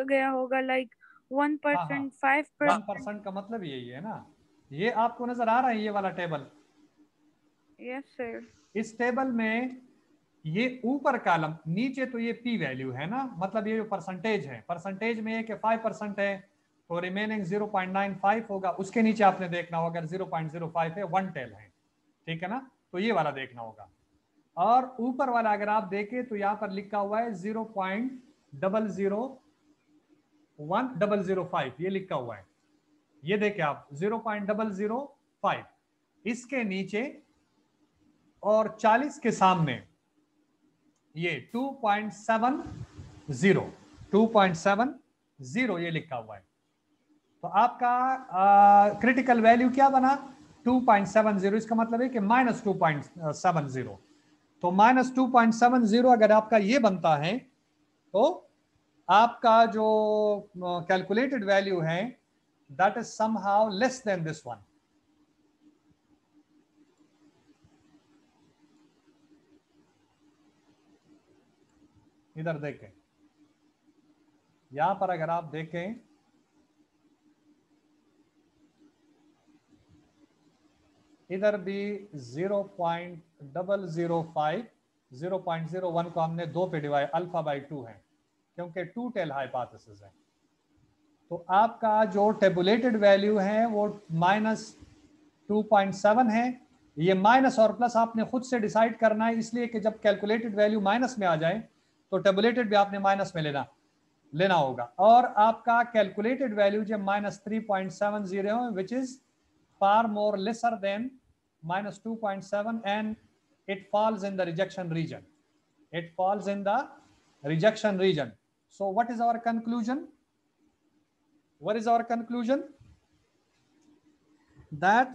गया होगा, लाइक हाँ हाँ, 1%, 5%। 1% का मतलब यही है ना। ये आपको नजर आ रहा है ये वाला टेबल? Yes sir. इस टेबल में ये ऊपर कॉलम, नीचे तो ये पी वैल्यू है ना, मतलब ये जो परसेंटेज है, परसेंटेज में ये कि 5% है तो रिमेनिंग 0.95 होगा। उसके नीचे आपने देखना होगा अगर 0.05 है, वन टेल है, ठीक है ना, तो ये वाला देखना होगा। और ऊपर वाला अगर आप देखें तो यहाँ पर लिखा हुआ है 0.00105, ये लिखा हुआ है, ये देखें आप 0.005, इसके नीचे और 40 के सामने ये 2.70, 2.70 ये लिखा हुआ है। तो आपका क्रिटिकल वैल्यू क्या बना? 2.70। इसका मतलब है कि -2.70। तो -2.70 अगर आपका ये बनता है तो आपका जो कैलकुलेटेड वैल्यू है that is somehow less than this one. इधर देखें, यहां पर अगर आप देखें इधर भी 0.005, 0.01 को हमने 2 पे डिवाइड, अल्फा बाई 2 है क्योंकि 2 टेल हाइपोथेसिस है। तो आपका जो टेबुलेटेड वैल्यू है वो -2.7 है। ये माइनस और प्लस आपने खुद से डिसाइड करना है, इसलिए कि जब कैलकुलेटेड वैल्यू माइनस में आ जाए तो टेबुलेटेड भी आपने माइनस में लेना होगा। और आपका कैलकुलेटेड वैल्यू जब -3.70 which is far more lesser than -2.7 and it falls in the rejection region. It falls in the rejection region. So what is our conclusion? What is our conclusion? That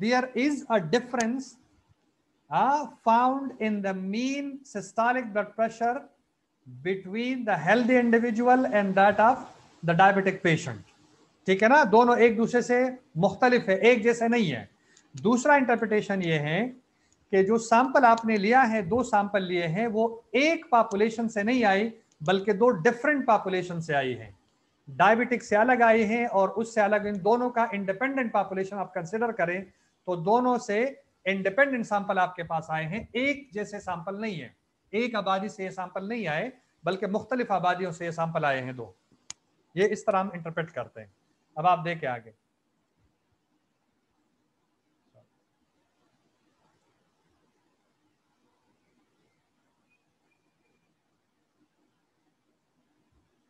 there is a difference found in the mean systolic blood pressure between the healthy individual and that of the diabetic patient. ठीक है ना, दोनों एक दूसरे से मुख्तलिफ है, एक जैसे नहीं है। दूसरा इंटरप्रिटेशन ये है कि जो सैंपल आपने लिया है, 2 सैंपल लिए हैं, वो एक पॉपुलेशन से नहीं आई बल्कि 2 डिफरेंट पॉपुलेशन से आई है। डायबिटिक से अलग आई हैं और उससे अलग, इन दोनों का इंडिपेंडेंट पॉपुलेशन आप कंसिडर करें तो दोनों से इंडिपेंडेंट सैंपल आपके पास आए हैं, एक जैसे सैंपल नहीं है। एक आबादी से ये सैंपल नहीं आए बल्कि मुख्तलिफ आबादियों से ये सैंपल आए हैं 2। ये इस तरह हम इंटरप्रेट करते हैं। अब आप देखें आगे।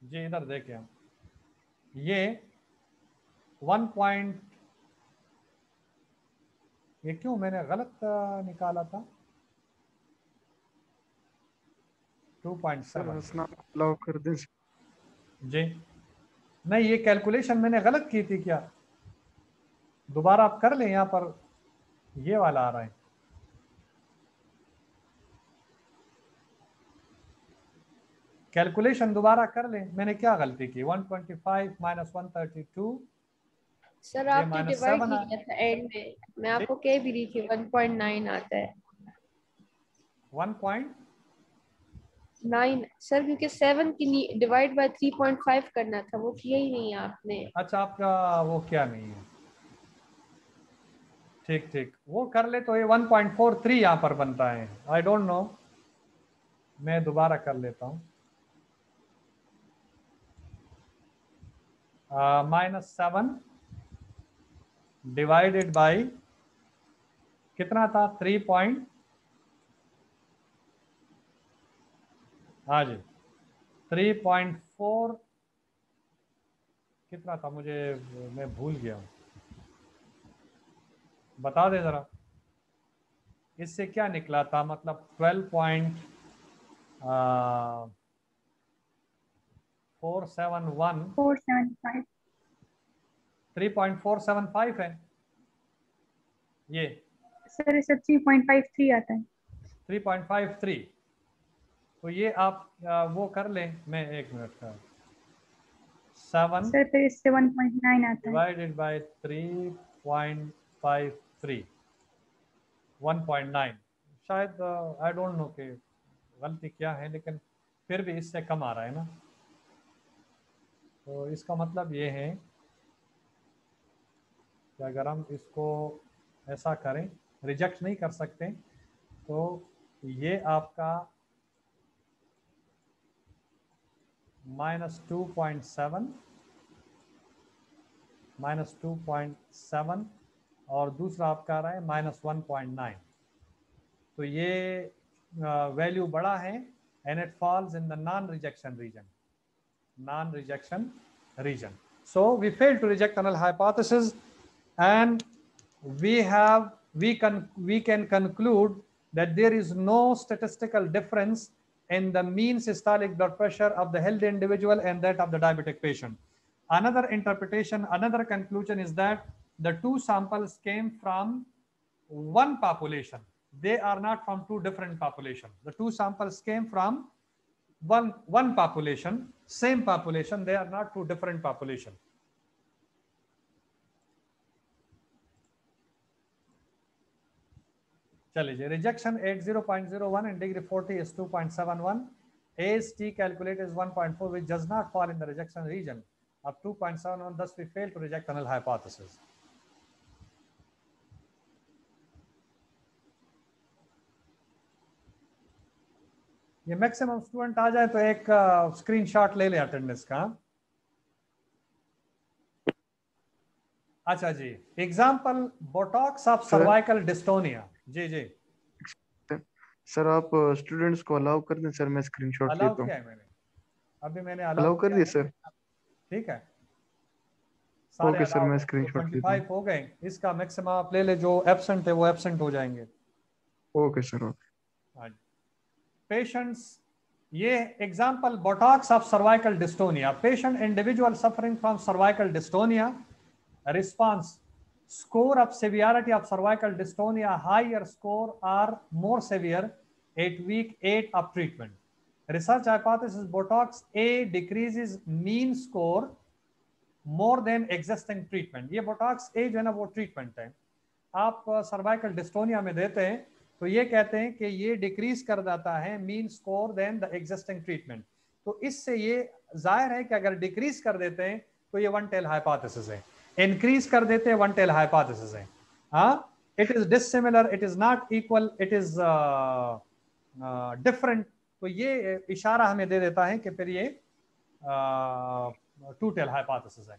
जी इधर देखें हम, ये 1 पॉइंट, ये क्यों मैंने गलत निकाला था, 2.7 अलाउ कर दें। जी नहीं, ये कैलकुलेशन मैंने गलत की थी क्या? दोबारा आप कर लें, यहां पर ये वाला आ रहा है। कैलकुलेशन दोबारा कर लें, मैंने क्या गलती की? 125 माइनस 132, सर ये आपने डिवाइड -7 किया था एंड में, मैं आपको कह भी रही थी 1.9 आता है। 1.9। सर क्योंकि 7 की डिवाइड बाय 3.5 करना था, वो किया ही नहीं आपने। अच्छा, आपका वो क्या नहीं है, ठीक ठीक, वो कर ले तो ये 1.43 यहाँ पर बनता है। आई डोंट नो, मैं दोबारा कर लेता हूँ। -7 डिवाइडेड बाई कितना था? 3 हाँ जी 3.4 कितना था मुझे, मैं भूल गया हूँ, बता दे जरा। इससे क्या निकला था, मतलब 12.471, 475। 3.475 है ये, सर इससे 3.53 आता है। 3.53। तो ये आप वो कर लें, मैं 1 मिनट का, 7 सर फिर इससे 1.9 आता है। Divided by 3.53, 1.9। शायद आई डोंट नो कि गलती क्या है, लेकिन फिर भी इससे कम आ रहा है ना। तो इसका मतलब ये है कि अगर हम इसको ऐसा करें, रिजेक्ट नहीं कर सकते, तो ये आपका -2.7 और दूसरा आपका आ रहा है -1.9। तो ये वैल्यू बड़ा है and it falls in the non rejection region. So we fail to reject null hypothesis, and we can conclude that there is no statistical difference in the mean systolic blood pressure of the healthy individual and that of the diabetic patient. Another interpretation, another conclusion is that the two samples came from one population. They are not from two different populations. The two samples came from one population, same population. They are not two different population. चलिए, rejection at 0.01 and degree 40 is 2.71. AST calculated is 1.4, which does not fall in the rejection region of 2.71. Thus, we fail to reject the null hypothesis. ये maximum student आ जाए तो एक screenshot ले ले attendance का। अच्छा जी, example botox of cervical dystonia. जी जी सर, आप स्टूडेंट्स को अलाउ कर दें सर, मैं स्क्रीनशॉट अलाउ लेता हूँ। किया है मैंने, अभी मैंने अलाउ कर दिए सर। ठीक है, सारे ओके सर, मैं अलाउ। स्क्रीनशॉट लेता हूँ। 25 हो गए, इसका मैक्सिमम आप ले ले, जो एब्सेंट है वो एब्सेंट हो जाएंगे। Okay sir, okay. पेशेंट्स, ये example Botox of cervical dystonia. Patient individual suffering from cervical dystonia, response score of severity of cervical dystonia, higher score or more severe at week 8 of treatment. Research hypothesis, Botox A decreases mean score more than existing treatment. ये Botox A जो है ना वो treatment है, आप cervical dystonia में देते हैं तो ये कहते हैं कि ये डिक्रीज कर देता है mean score than the existing treatment. तो इससे ये जाहिर है कि अगर डिक्रीज कर देते हैं तो ये वन टेल हाइपोथेसिस है, इंक्रीज कर देते हैं वन टेल हाइपोथेसिस है। हाँ, it is dissimilar, it is not equal, it is different. तो ये इशारा हमें दे देता है कि फिर ये टू टेल हाइपोथेसिस है।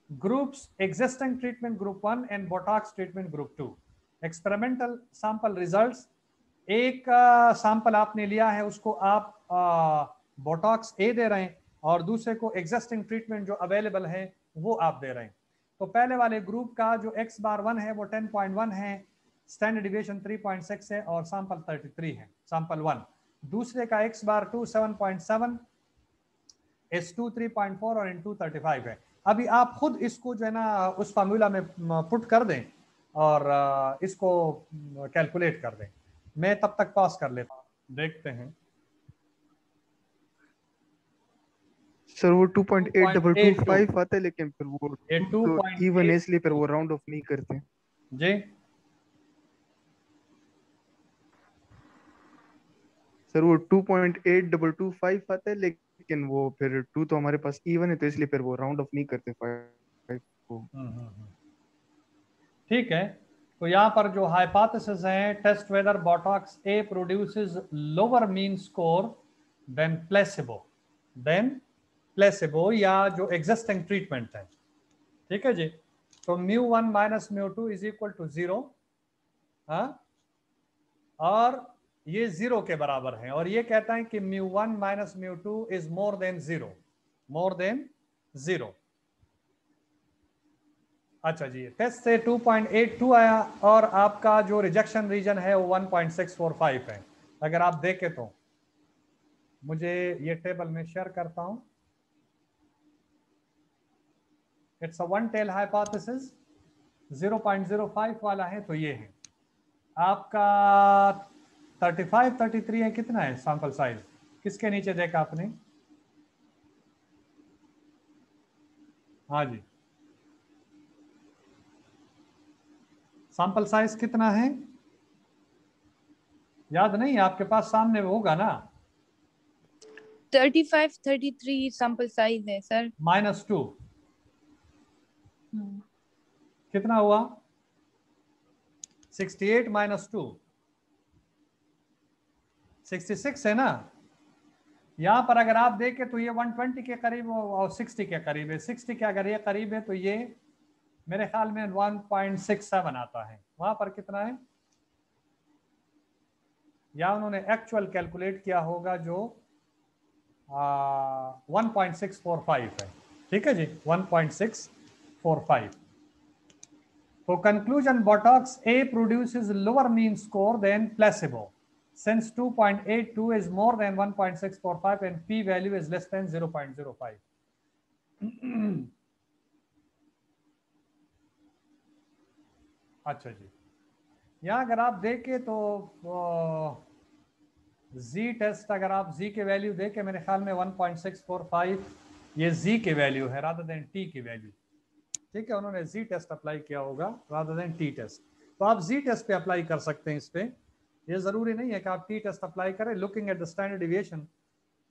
Groups, existing treatment group 1 and Botox treatment group 2। Experimental sample results, एक सैंपल आपने लिया है उसको आप बोटॉक्स ए दे रहे हैं और दूसरे को एग्जिस्टिंग ट्रीटमेंट जो अवेलेबल है वो आप दे रहे हैं। तो पहले वाले ग्रुप का जो x बार 1 है वो 10.1 है, स्टैंडर्ड डिविएशन 3.6 है और सैंपल 33 है, सैंपल 1। दूसरे का x बार 2 7.7, S2 3.4 और N2 35 है। अभी आप खुद इसको जो है ना उस फार्मूला में पुट कर दें और इसको कैलकुलेट कर दें। मैं तब तक पास कर लेता हूँ, देखते हैं। सर वो 2.8225 आता है, लेकिन फिर वो तो इवन है इसलिए फिर वो राउंड ऑफ नहीं करते जी। सर वो 2.8225 आता है, लेकिन वो फिर 2 तो हमारे पास इवन है तो इसलिए फिर वो राउंड ऑफ नहीं करते 5 को। ठीक है, तो यहाँ पर जो हाइपोथेसिस है, test whether Botox A produces lower mean score than placebo या जो एग्जिस्टिंग ट्रीटमेंट है। ठीक है जी, तो μ1 माइनस μ2 इज इक्वल टू 0, और ये 0 के बराबर है, और ये कहता है कि μ1 माइनस μ2 इज मोर देन 0। अच्छा जी, टेस्ट से 2.82 आया और आपका जो रिजेक्शन रीजन है वो 1.645 है। अगर आप देखें तो मुझे ये टेबल में शेयर करता हूं। It's a one tail hypothesis, 0.05 वाला है तो ये है आपका 35 33 है। कितना है सैंपल साइज, किसके नीचे देखा आपने? हाँ जी, सैंपल साइज कितना है याद नहीं? आपके पास सामने होगा ना। 35-33 सैंपल साइज है सर। -2 कितना हुआ? 68 - 2 66 है ना। यहाँ पर अगर आप देखें तो ये 120 के करीब और 60 के करीब है। 60 के अगर ये करीब है तो ये मेरे ख्याल में 1.67 आता है। वहां पर कितना है? या उन्होंने एक्चुअल कैलकुलेट किया होगा जो 1.645 है। ठीक है जी, 1.645। तो conclusion, Botox A produces lower mean score than placebo since 2.82 is more than 1.645 and p value is less than 0.05. अच्छा जी, यहाँ अगर आप देखें तो जी टेस्ट, अगर आप जी के वैल्यू देखें मेरे ख्याल में 1.645 ये जी के वैल्यू है रादर देन टी की वैल्यू। ठीक है, उन्होंने जी टेस्ट अप्लाई किया होगा रादर देन टी टेस्ट। तो आप जी टेस्ट पे अप्लाई कर सकते हैं इस पे, ये जरूरी नहीं है कि आप टी टेस्ट अप्लाई करें looking at the standard deviation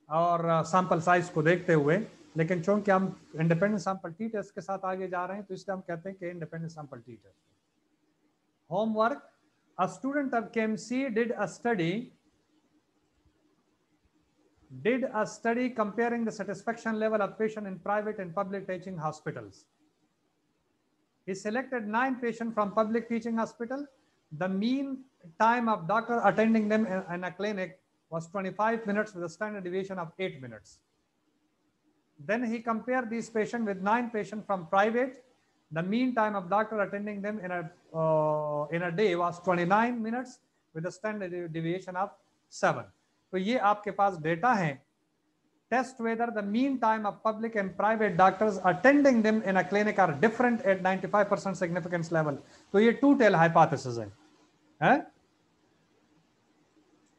और सैंपल साइज को देखते हुए। लेकिन चूंकि हम इंडिपेंडेंट सैंपल टी टेस्ट के साथ आगे जा रहे हैं तो इसलिए हम कहते हैं कि independent sample t test. Homework, a student of KMC did a study comparing the satisfaction level of patient in private and public teaching hospitals. He selected 9 patients from public teaching hospital. The mean time of doctor attending them in a clinic was 25 minutes with a standard deviation of 8 minutes. Then he compared these patients with 9 patients from private. The mean time of doctor attending them in a day was 29 minutes with a standard deviation of 7. तो ये आपके पास data है। Test whether the mean time of public and private doctors attending them in a clinic are different at 95% significance level. तो ये two tail hypothesis है?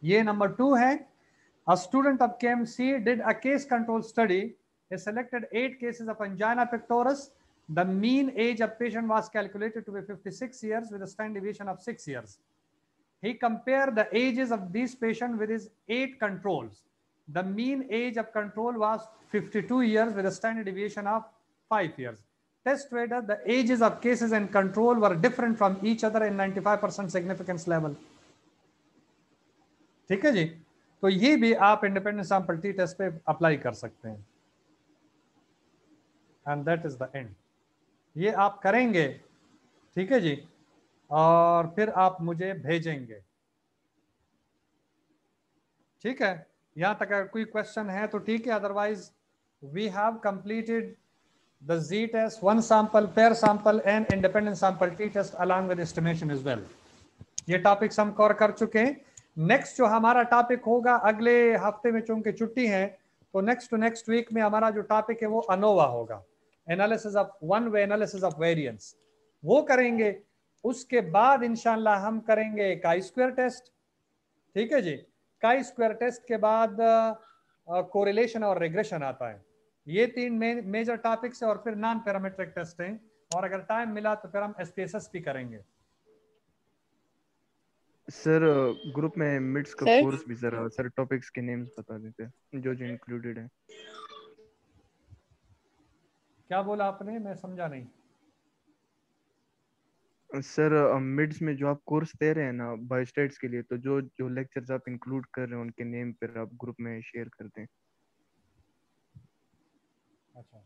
ये number 2 है। A student of KMC did a case control study. He selected 8 cases of angina pectoris. The mean age of patient was calculated to be 56 years with a standard deviation of 6 years. He compared the ages of these patients with his 8 controls. The mean age of control was 52 years with a standard deviation of 5 years. Test whether the ages of cases and control were different from each other in 95% significance level. ठीक है जी, तो ये भी आप independent sample t test पे apply कर सकते हैं। And that is the end. ये आप करेंगे, ठीक है जी, और फिर आप मुझे भेजेंगे। ठीक है, यहां तक अगर कोई क्वेश्चन है तो ठीक है, otherwise we have completed the G test, 1 sample, pair sample and independent sample t test along with estimation as well. ये टॉपिक्स हम कवर कर चुके हैं। नेक्स्ट जो हमारा टॉपिक होगा अगले हफ्ते में, चूंकि छुट्टी है तो नेक्स्ट वीक में हमारा जो टॉपिक है वो अनोवा होगा, analysis of one way analysis of variance, वो करेंगे। उसके बाद इंशाल्लाह हम करेंगे काई स्क्वायर टेस्ट। ठीक है जी, काई स्क्वायर टेस्ट के बाद कोरिलेशन और रिग्रेशन आता है। ये 3 मेजर टॉपिक्स है और फिर नॉन पैरामीट्रिक टेस्ट हैं, और अगर टाइम मिला तो फिर हम एसपीएसएस भी करेंगे। सर ग्रुप में मिड्स का कोर्स भी जरा सर टॉपिक्स के नेम्स बता देते जो जो इंक्लूडेड है। क्या बोला आपने, मैं समझा नहीं। सर मिड्स में जो आप कोर्स दे रहे हैं ना बायोस्टेट्स के लिए, तो जो जो लेक्चर्स आप इंक्लूड कर रहे हैं उनके नेम पर आप ग्रुप में शेयर कर दें। अच्छा,